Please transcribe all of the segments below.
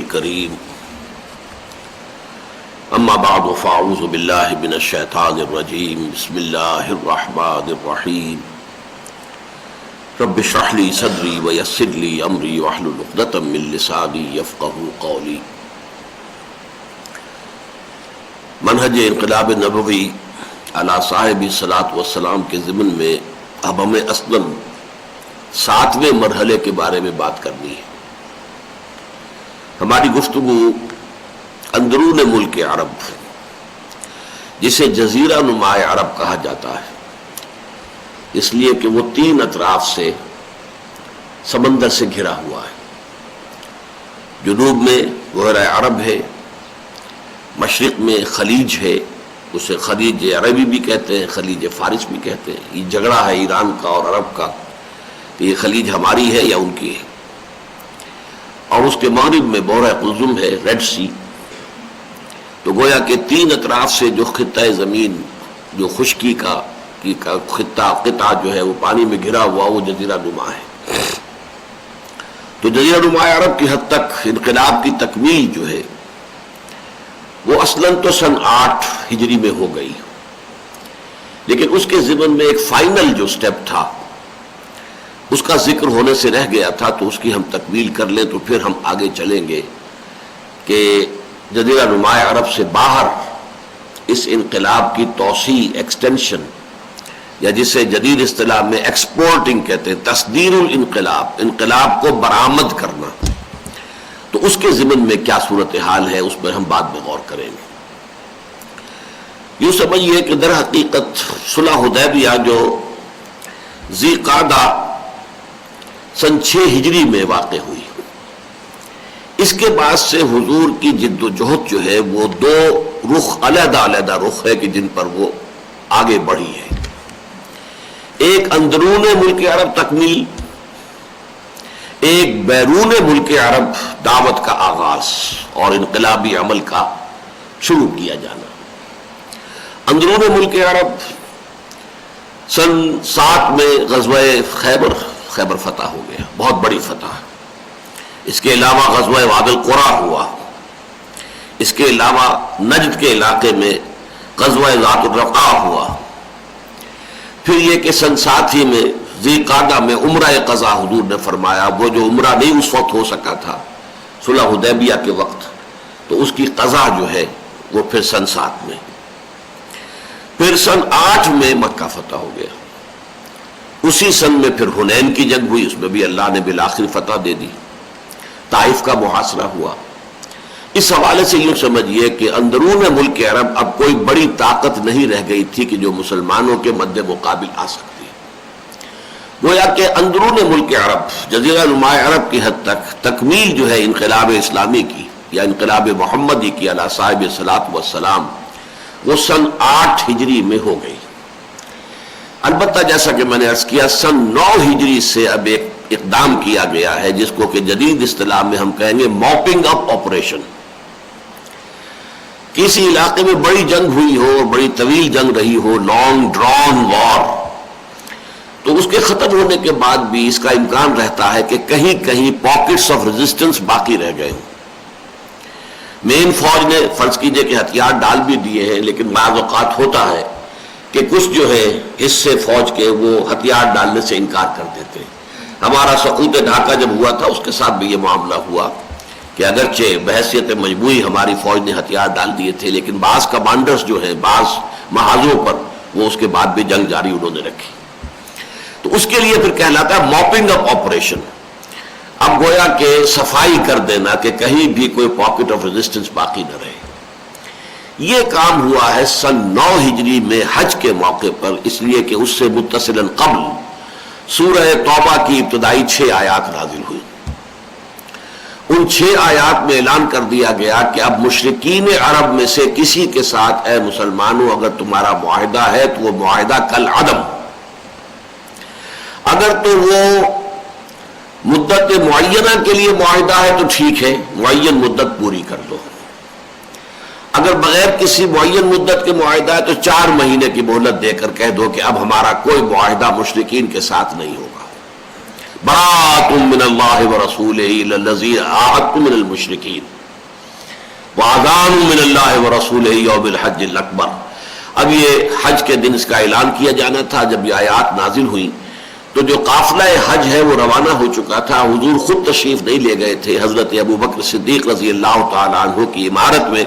الكريم اما بعد فاعوذ بالله من الشيطان الرجيم بسم الله الرحمن الرحيم رب اشرح لي صدري ويسر لي امري واحلل عقدة من لساني يفقهوا قولي۔ منہج انقلاب نبوی علی صاحب الصلاۃ والسلام کے ضمن میں اب ہمیں اصلاً 7ویں مرحلے کے بارے میں بات کرنی ہے۔ ہماری گفتگو اندرون ملک عرب، جسے جزیرہ نما عرب کہا جاتا ہے اس لیے کہ وہ 3 اطراف سے سمندر سے گھرا ہوا ہے۔ جنوب میں بحیرہ عرب ہے، مشرق میں خلیج ہے، اسے خلیج عربی بھی کہتے ہیں، خلیج فارس بھی کہتے ہیں۔ یہ جھگڑا ہے ایران کا اور عرب کا کہ یہ خلیج ہماری ہے یا ان کی ہے۔ اور اس کے مغرب میں بحیرہ قلزم ہے، ریڈ سی۔ تو گویا کہ 3 اطراف سے جو خطہ زمین، جو خشکی کا قطع جو ہے وہ پانی میں گھرا ہوا، وہ جزیرہ نما ہے۔ تو جزیرہ نما عرب کی حد تک انقلاب کی تکمیل جو ہے وہ اصلاً تو سن 8 ہجری میں ہو گئی، لیکن اس کے ضمن میں ایک فائنل جو سٹیپ تھا اس کا ذکر ہونے سے رہ گیا تھا، تو اس کی ہم تکمیل کر لیں تو پھر ہم آگے چلیں گے کہ جزیرہ نما عرب سے باہر اس انقلاب کی توسیع، ایکسٹینشن، یا جسے جدید اصطلاح میں ایکسپورٹنگ کہتے ہیں، تصدیر الانقلاب، انقلاب کو برآمد کرنا، تو اس کے ضمن میں کیا صورتحال ہے اس پر ہم بعد میں غور کریں گے۔ یوں سمجھیے کہ در حقیقت صلح حدیبیہ جو ذی قعدہ سن 6 ہجری میں واقع ہوئی، اس کے بعد سے حضور کی جد و جہد جو ہے وہ 2 رخ، علیحدہ علیحدہ رخ ہے کہ جن پر وہ آگے بڑھی ہے۔ ایک اندرون ملک عرب تکمیل، ایک بیرون ملک عرب دعوت کا آغاز اور انقلابی عمل کا شروع کیا جانا۔ اندرون ملک عرب سن 7 میں غزوہ خیبر فتح ہو گیا، بہت بڑی فتح۔ اس کے علاوہ غزوہ وادی القریٰ ہوا، اس کے علاوہ نجد کے علاقے میں غزوہ ذات الرقاع ہوا۔ پھر یہ کہ سن 7 ہی میں ذی قعدہ میں عمرہ قضا حضور نے فرمایا، وہ جو عمرہ نہیں اس وقت ہو سکا تھا صلح حدیبیہ کے وقت، تو اس کی قضا جو ہے وہ پھر سن 7 میں۔ پھر سن 8 میں مکہ فتح ہو گیا۔ اسی سن میں پھر حنین کی جنگ ہوئی، اس میں بھی اللہ نے بالآخر فتح دے دی۔ طائف کا محاصرہ ہوا۔ اس حوالے سے یوں سمجھیے کہ اندرون ملک عرب اب کوئی بڑی طاقت نہیں رہ گئی تھی کہ جو مسلمانوں کے مد مقابل آ سکتی۔ گویا کہ اندرون ملک عرب، جزیرہ نما عرب کی حد تک تکمیل جو ہے انقلاب اسلامی کی یا انقلاب محمدی کی علی صاحب الصلاۃ والسلام، وہ سن 8 ہجری میں ہو گئی۔ البتہ جیسا کہ میں نے عرض کیا، سن 9 ہجری سے اب ایک اقدام کیا گیا ہے جس کو کہ جدید اصطلاح میں ہم کہیں گے موپنگ اپ آپریشن۔ کسی علاقے میں بڑی جنگ ہوئی ہو، بڑی طویل جنگ رہی ہو، لانگ ڈرون وار، تو اس کے ختم ہونے کے بعد بھی اس کا امکان رہتا ہے کہ کہیں کہیں پاکٹس آف ریزسٹنس باقی رہ گئے ہوں۔ مین فوج نے فرض کیجئے کہ ہتھیار ڈال بھی دیے ہیں، لیکن بعض اوقات ہوتا ہے کہ کچھ جو ہے حصے فوج کے وہ ہتھیار ڈالنے سے انکار کر دیتے ہیں۔ ہمارا سقوط ڈھاکہ جب ہوا تھا اس کے ساتھ بھی یہ معاملہ ہوا کہ اگرچہ بحیثیت مجموعی ہماری فوج نے ہتھیار ڈال دیے تھے، لیکن بعض کمانڈرز جو ہیں بعض محاذوں پر وہ اس کے بعد بھی جنگ جاری انہوں نے رکھی۔ تو اس کے لیے پھر کہلاتا ہے موپنگ اپ آپریشن۔ اب گویا کہ صفائی کر دینا کہ کہیں بھی کوئی پاکٹ آف ریزسٹنس باقی نہ رہے۔ یہ کام ہوا ہے سن 9 ہجری میں حج کے موقع پر، اس لیے کہ اس سے متصلاً قبل سورہ توبہ کی ابتدائی 6 آیات نازل ہوئی۔ ان 6 آیات میں اعلان کر دیا گیا کہ اب مشرکین عرب میں سے کسی کے ساتھ اے مسلمانوں اگر تمہارا معاہدہ ہے تو وہ معاہدہ کالعدم، اگر تو وہ مدت معینہ کے لیے معاہدہ ہے تو ٹھیک ہے، معین مدت پوری کر دو، اگر بغیر کسی معین مدت کے معاہدہ ہے تو 4 مہینے کی مہلت دے کر کہہ دو کہ اب ہمارا کوئی معاہدہ مشرکین کے ساتھ نہیں ہوگا۔ براۃ من اللہ ورسولہ الی الذین عاہدتم من المشرکین وَأَذَانٌ مِّنَ اللَّهِ وَرَسُولِهِ يَوْمَ الْحَجِّ الْأَكْبَرِ۔ اب یہ حج کے دن اس کا اعلان کیا جانا تھا۔ جب یہ آیات نازل ہوئی تو جو قافلہ حج ہے وہ روانہ ہو چکا تھا۔ حضور خود تشریف نہیں لے گئے تھے، حضرت ابو بکر صدیق رضی اللہ تعالی عنہ کی عمارت میں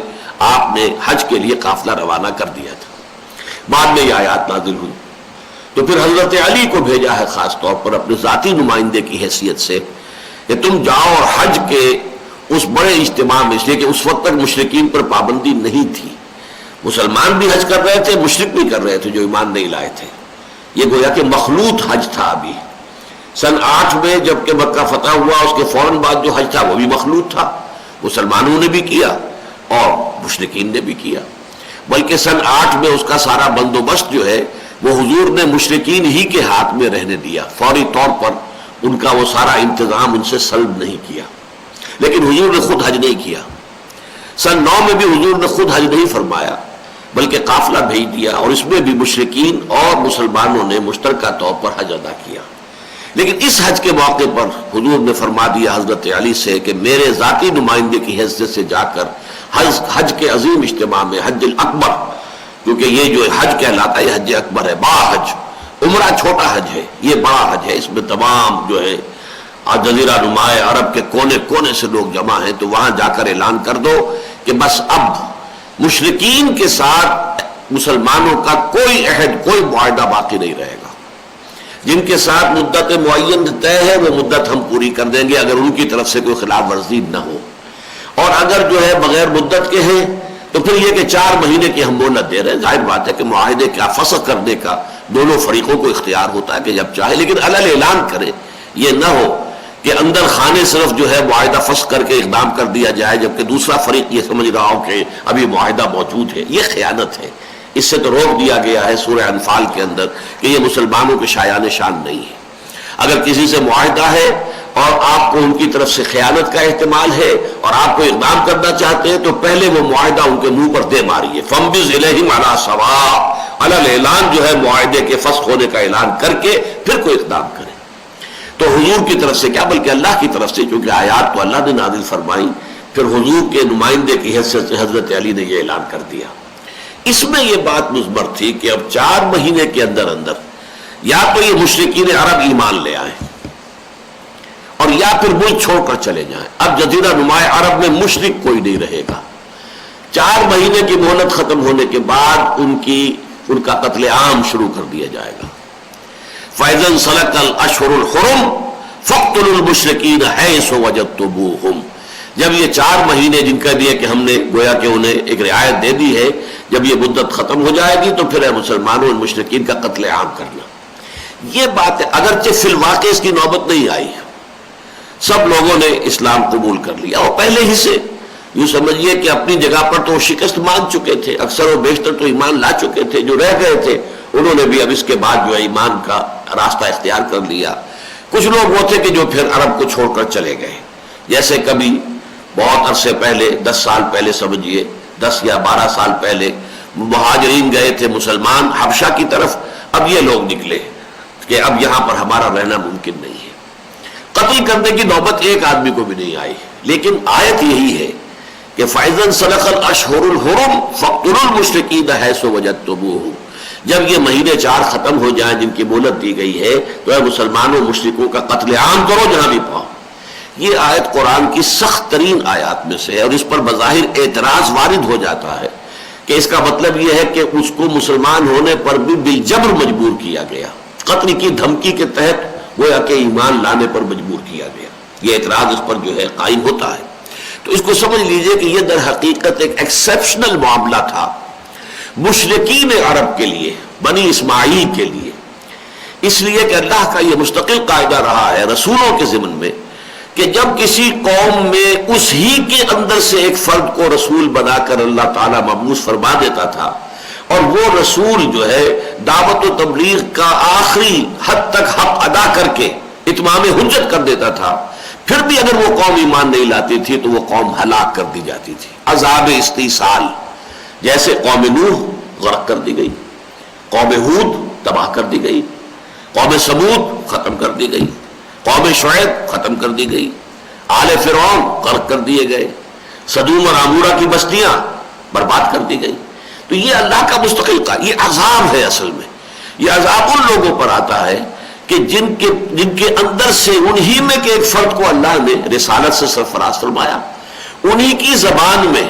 آپ نے حج کے لیے قافلہ روانہ کر دیا تھا۔ بعد میں یہ آیات نازل ہوئی تو پھر حضرت علی کو بھیجا ہے خاص طور پر اپنے ذاتی نمائندے کی حیثیت سے کہ تم جاؤ اور حج کے اس بڑے اجتماع میں، اس لیے کہ اس وقت تک مشرکین پر پابندی نہیں تھی، مسلمان بھی حج کر رہے تھے، مشرک بھی کر رہے تھے جو ایمان نہیں لائے تھے۔ یہ گویا کہ مخلوط حج تھا۔ ابھی سن 8 میں جب کہ مکہ فتح ہوا اس کے فوراً بعد جو حج تھا وہ بھی مخلوط تھا، مسلمانوں نے بھی کیا اور مشرکین نے بھی کیا، بلکہ سن 8 میں اس کا سارا بندوبست جو ہے وہ حضور نے مشرکین ہی کے ہاتھ میں رہنے دیا، فوری طور پر ان کا وہ سارا انتظام ان سے سلب نہیں کیا۔ لیکن حضور نے خود حج نہیں کیا۔ سن 9 میں بھی حضور نے خود حج نہیں فرمایا بلکہ قافلہ بھیج دیا، اور اس میں بھی مشرکین اور مسلمانوں نے مشترکہ طور پر حج ادا کیا۔ لیکن اس حج کے موقع پر حضور نے فرما دیا حضرت علی سے کہ میرے ذاتی نمائندے کی حیثیت سے جا کر حج کے عظیم اجتماع میں، حج الاکبر، کیونکہ یہ جو حج کہلاتا ہے یہ حج اکبر ہے، بڑا حج، عمرہ چھوٹا حج ہے، یہ بڑا حج ہے، اس میں تمام جو ہے جزیرہ نماء عرب کے کونے کونے سے لوگ جمع ہیں، تو وہاں جا کر اعلان کر دو کہ بس اب مشرکین کے ساتھ مسلمانوں کا کوئی عہد، کوئی معاہدہ باقی نہیں رہے گا۔ جن کے ساتھ مدت معین طے ہے وہ مدت ہم پوری کر دیں گے اگر ان کی طرف سے کوئی خلاف ورزی نہ ہو، اور اگر جو ہے بغیر مدت کے ہیں تو پھر یہ کہ 4 مہینے کی ہم مہلت دے رہے ہیں۔ ظاہر بات ہے کہ معاہدے کا فسخ کرنے کا دونوں فریقوں کو اختیار ہوتا ہے کہ جب چاہے، لیکن علل اعلان کرے، یہ نہ ہو کہ اندر خانے صرف جو ہے معاہدہ فسخ کر کے اقدام کر دیا جائے جبکہ دوسرا فریق یہ سمجھ رہا ہو کہ ابھی معاہدہ موجود ہے۔ یہ خیانت ہے، اس سے تو روک دیا گیا ہے سورہ انفال کے اندر کہ یہ مسلمانوں کے شایان شان نہیں ہے۔ اگر کسی سے معاہدہ ہے اور آپ کو ان کی طرف سے خیانت کا احتمال ہے اور آپ کو اقدام کرنا چاہتے ہیں تو پہلے وہ معاہدہ ان کے منہ پر دے ماریے، فَانبِذْ إِلَيْهِمْ عَلَىٰ سَوَاءٍ، علل اعلان جو ہے معاہدے کے فسخ ہونے کا اعلان کر کے پھر کوئی اقدام کرے۔ تو حضور کی طرف سے کیا بلکہ اللہ کی طرف سے، کیونکہ آیات تو اللہ نے نازل فرمائی، پھر حضور کے نمائندے کی حیثیت سے حضرت علی نے یہ اعلان کر دیا۔ اس میں یہ بات مثبت تھی کہ اب 4 مہینے کے اندر اندر یا تو یہ مشرکین عرب ایمان لے آئیں اور یا پھر ملک چھوڑ کر چلے جائیں۔ اب جزیرہ نماء عرب میں مشرک کوئی نہیں رہے گا۔ 4 مہینے کی مہلت ختم ہونے کے بعد ان کا قتل عام شروع کر دیا جائے گا۔ فَإِذَا انْسَلَخَ الْأَشْهُرُ الْحُرُمُ فَاقْتُلُوا الْمُشْرِكِينَ حَيْثُ وَجَدتُّمُوهُمْ۔ جب یہ 4 مہینے جن کا بھی ہے کہ ہم نے گویا کہ انہیں ایک رعایت دے دی ہے، جب یہ مدت ختم ہو جائے گی تو پھر ہے مسلمانوں اور مشرکین کا قتل عام کرنا۔ یہ بات ہے، اگرچہ فی الواقع اس کی نوبت نہیں آئی، سب لوگوں نے اسلام قبول کر لیا اور پہلے ہی سے یوں سمجھیے کہ اپنی جگہ پر تو شکست مان چکے تھے، اکثر و بیشتر تو ایمان لا چکے تھے، جو رہ گئے تھے انہوں نے بھی اب اس کے بعد جو ہے ایمان کا راستہ اختیار کر لیا۔ کچھ لوگ وہ تھے کہ جو پھر عرب کو چھوڑ کر چلے گئے، جیسے کبھی بہت عرصے پہلے، 10 سال پہلے سمجھیے، 10 یا 12 سال پہلے مہاجرین گئے تھے مسلمان حبشہ کی طرف، اب یہ لوگ نکلے کہ اب یہاں پر ہمارا رہنا ممکن نہیں ہے۔ قتل کرنے کی نوبت ایک آدمی کو بھی نہیں آئی، لیکن آیت یہی ہے کہ فَإِذَا انْسَلَخَ الْأَشْهُرُ الْحُرُمُ فَاقْتُلُوا الْمُشْرِكِينَ حَيْثُ وَجَدتُّمُوهُمْ۔ جب یہ مہینے 4 ختم ہو جائیں جن کی مہلت دی گئی ہے تو اے مسلمانوں مشرکوں کا قتل عام کرو جہاں بھی پاؤ۔ یہ آیت قرآن کی سخت ترین آیات میں سے ہے اور اس پر بظاہر اعتراض وارد ہو جاتا ہے کہ اس کا مطلب یہ ہے کہ اس کو مسلمان ہونے پر بھی بالجبر مجبور کیا گیا، قتل کی دھمکی کے تحت گویا کہ ایمان لانے پر مجبور کیا گیا۔ یہ اعتراض اس پر جو ہے قائم ہوتا ہے، تو اس کو سمجھ لیجئے کہ یہ در حقیقت ایک ایکسیپشنل معاملہ تھا مشرکین عرب کے لیے، بنی اسماعیل کے لیے، اس لیے کہ اللہ کا یہ مستقل قاعدہ رہا ہے رسولوں کے ضمن میں کہ جب کسی قوم میں اس ہی کے اندر سے ایک فرد کو رسول بنا کر اللہ تعالیٰ مبعوث فرما دیتا تھا اور وہ رسول جو ہے دعوت و تبلیغ کا آخری حد تک حق ادا کر کے اتمام حجت کر دیتا تھا، پھر بھی اگر وہ قوم ایمان نہیں لاتی تھی تو وہ قوم ہلاک کر دی جاتی تھی، عذاب استیصال۔ جیسے قوم نوح غرق کر دی گئی، قوم ہود تباہ کر دی گئی، قوم سمود ختم کر دی گئی، قوم شعیب ختم کر دی گئی، آل فرعون غرق کر دیے گئے، سدوم اور عمورہ کی بستیاں برباد کر دی گئی. تو یہ اللہ کا مستقل کا یہ عذاب ہے. اصل میں یہ عذاب ان لوگوں پر آتا ہے کہ جن کے اندر سے انہی میں کے ایک فرد کو اللہ نے رسالت سے سرفراز فرمایا، انہی کی زبان میں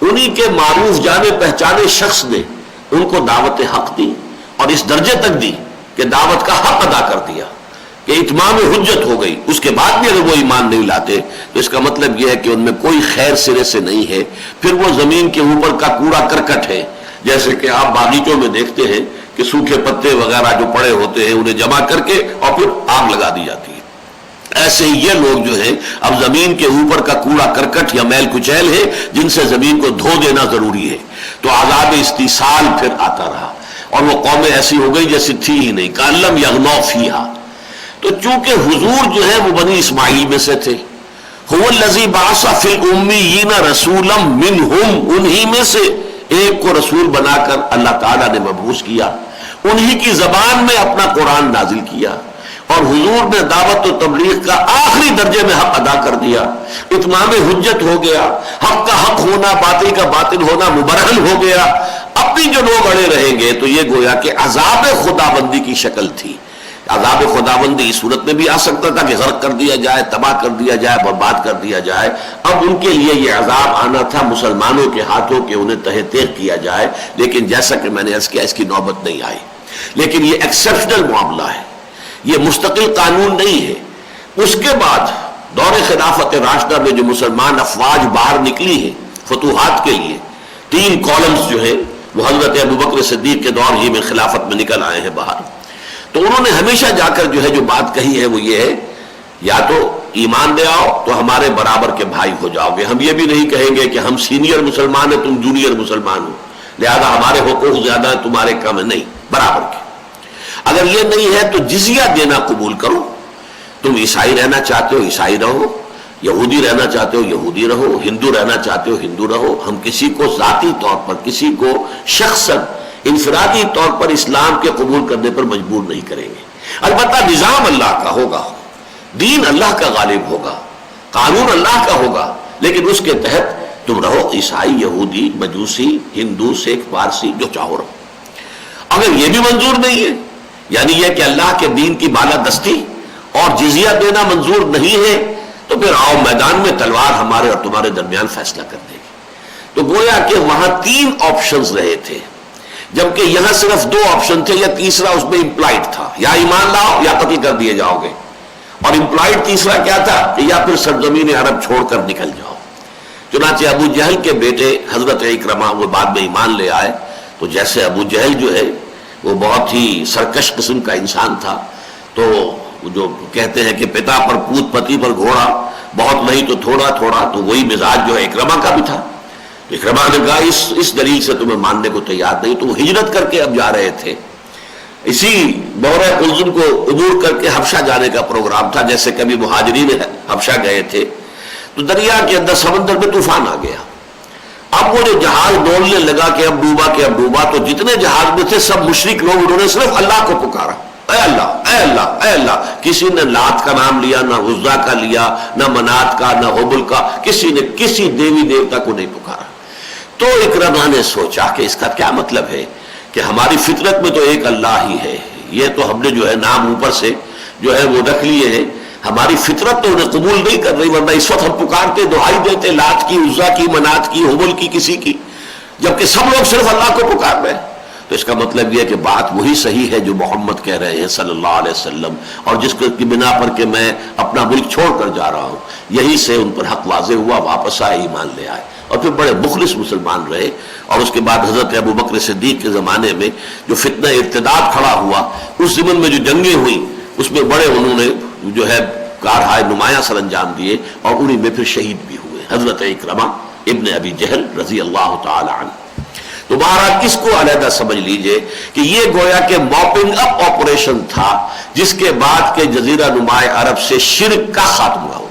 انہی کے معروف جانے پہچانے شخص نے ان کو دعوت حق دی، اور اس درجے تک دی کہ دعوت کا حق ادا کر دیا کہ اتمام حجت ہو گئی. اس کے بعد بھی اگر وہ ایمان نہیں لاتے تو اس کا مطلب یہ ہے کہ ان میں کوئی خیر سرے سے نہیں ہے. پھر وہ زمین کے اوپر کا کوڑا کرکٹ ہے، جیسے کہ آپ باغیچوں میں دیکھتے ہیں کہ سوکھے پتے وغیرہ جو پڑے ہوتے ہیں انہیں جمع کر کے اور پھر آگ لگا دی جاتی ہے. ایسے ہی یہ لوگ جو ہیں اب زمین کے اوپر کا کوڑا کرکٹ یا میل کچیل ہے جن سے زمین کو دھو دینا ضروری ہے. تو عذاب استیصال پھر آتا رہا اور وہ قومیں ایسی ہو گئی جیسی تھی ہی نہیں، کَأَن یغنوا فیہا. تو چونکہ حضور جو ہے وہ بنی اسماعیل میں سے تھے، هو الذی بعث فی الامیین رسولا منہم، انہی میں سے ایک کو رسول بنا کر اللہ تعالیٰ نے مبعوث کیا، انہی کی زبان میں اپنا قرآن نازل کیا، اور حضور نے دعوت و تبلیغ کا آخری درجے میں حق ادا کر دیا. اتمام حجت ہو گیا، حق کا حق ہونا باطل کا باطل ہونا مبرہن ہو گیا. اب بھی جو لوگ اڑے رہیں گے تو یہ گویا کہ عذاب خداوندی کی شکل تھی. عذاب خداوندی اس صورت میں بھی آ سکتا تھا کہ غرق کر دیا جائے، تباہ کر دیا جائے، برباد کر دیا جائے. اب ان کے لیے یہ عذاب آنا تھا مسلمانوں کے ہاتھوں کہ انہیں تہہ تیغ کیا جائے، لیکن جیسا کہ میں نے عرض کیا اس کی نوبت نہیں آئی. لیکن یہ ایکسیپشنل معاملہ ہے، یہ مستقل قانون نہیں ہے. اس کے بعد دور خلافت راشدہ میں جو مسلمان افواج باہر نکلی ہیں فتوحات کے لیے، 3 کالمز جو ہیں وہ حضرت ابوبکر صدیق کے دور ہی میں خلافت میں نکل آئے ہیں باہر. تو انہوں نے ہمیشہ جا کر جو ہے جو بات کہی ہے وہ یہ ہے، یا تو ایمان لے آؤ تو ہمارے برابر کے بھائی ہو جاؤ گے. ہم یہ بھی نہیں کہیں گے کہ ہم سینئر مسلمان ہیں تم جونیئر مسلمان ہو، لہذا ہمارے حقوق زیادہ ہیں تمہارے کم ہیں. نہیں، برابر کے. اگر یہ نہیں ہے تو جزیہ دینا قبول کرو. تم عیسائی رہنا چاہتے ہو عیسائی رہو، یہودی رہنا چاہتے ہو یہودی رہو، ہندو رہنا چاہتے ہو ہندو رہو. ہم کسی کو ذاتی طور پر، کسی کو شخصاً انفرادی طور پر اسلام کے قبول کرنے پر مجبور نہیں کریں گے. البتہ نظام اللہ کا ہوگا، دین اللہ کا غالب ہوگا، قانون اللہ کا ہوگا، لیکن اس کے تحت تم رہو عیسائی، یہودی، مجوسی، ہندو، سکھ، پارسی، جو چاہو رہو. اگر یہ بھی منظور نہیں ہے، یعنی یہ کہ اللہ کے دین کی بالادستی اور جزیہ دینا منظور نہیں ہے، تو پھر آؤ میدان میں تلوار ہمارے اور تمہارے درمیان فیصلہ کر دے گی. تو گویا کہ وہاں 3 آپشنز رہے تھے، جبکہ یہاں صرف 2 آپشن تھے، یا تیسرا اس میں امپلائڈ تھا، یا ایمان لاؤ یا قتل کر دیے جاؤ گے. اور امپلائڈ تیسرا کیا تھا کہ یا پھر سرزمین عرب چھوڑ کر نکل جاؤ. چنانچہ ابو جہل کے بیٹے حضرت اکرمہ وہ بعد میں ایمان لے آئے. تو جیسے ابو جہل جو ہے وہ بہت ہی سرکش قسم کا انسان تھا، تو جو کہتے ہیں کہ پتا پر پوت پتی پر گھوڑا، بہت نہیں تو تھوڑا تھوڑا، تو وہی مزاج جو ہے اکرمہ کا بھی تھا. اکرمہ نے کہا اس دلیل سے تمہیں ماننے کو تیار نہیں. تو وہ ہجرت کر کے اب جا رہے تھے. اسی بحر قلزم کو عبور کر کے حبشہ جانے کا پروگرام تھا، جیسے کبھی مہاجرین حبشہ گئے تھے. تو دریا کے اندر سمندر میں طوفان آ گیا. اب وہ جو جہاز ڈولنے لگا کہ اب ڈوبا، تو جتنے جہاز میں تھے سب مشرک لوگ، انہوں نے صرف اللہ کو پکارا، اے اللہ اے اللہ اے اللہ. کسی نے لات کا نام لیا، نہ عزا کا لیا، نہ منات کا، نہ حبل کا، کسی نے کسی دیوی دیوتا کو نہیں پکارا. تو اکرمہ نے سوچا کہ اس کا کیا مطلب ہے کہ ہماری فطرت میں تو ایک اللہ ہی ہے، یہ تو ہم نے جو ہے نام اوپر سے جو ہے وہ رکھ لیے ہیں، ہماری فطرت تو انہیں قبول نہیں کر رہی، ورنہ اس وقت ہم پکارتے دعائی دیتے لات کی، عزا کی، منات کی، حبل کی، کسی کی، جبکہ سب لوگ صرف اللہ کو پکار رہے ہیں. تو اس کا مطلب یہ کہ بات وہی صحیح ہے جو محمد کہہ رہے ہیں صلی اللہ علیہ وسلم، اور جس کی بنا پر کہ میں اپنا ملک چھوڑ کر جا رہا ہوں، یہی سے ان پر حق واضح ہوا، واپس آئے، ایمان لے آئے، اور پھر بڑے مخلص مسلمان رہے. اور اس کے بعد حضرت ابوبکر صدیق کے زمانے میں جو فتنہ ارتداد کھڑا ہوا، اس زمن میں جو جنگیں ہوئیں اس میں بڑے انہوں نے جو ہے کارہائے نمایاں سر انجام دیے، اور انہی میں پھر شہید بھی ہوئے حضرت اکرمہ ابن ابی جہل رضی اللہ تعالی عنہ. تو بہرحال اس کو علیحدہ سمجھ لیجئے کہ یہ گویا کہ موپنگ اپ آپریشن تھا، جس کے بعد کے جزیرہ نما عرب سے شرک کا خاتمہ ہوا.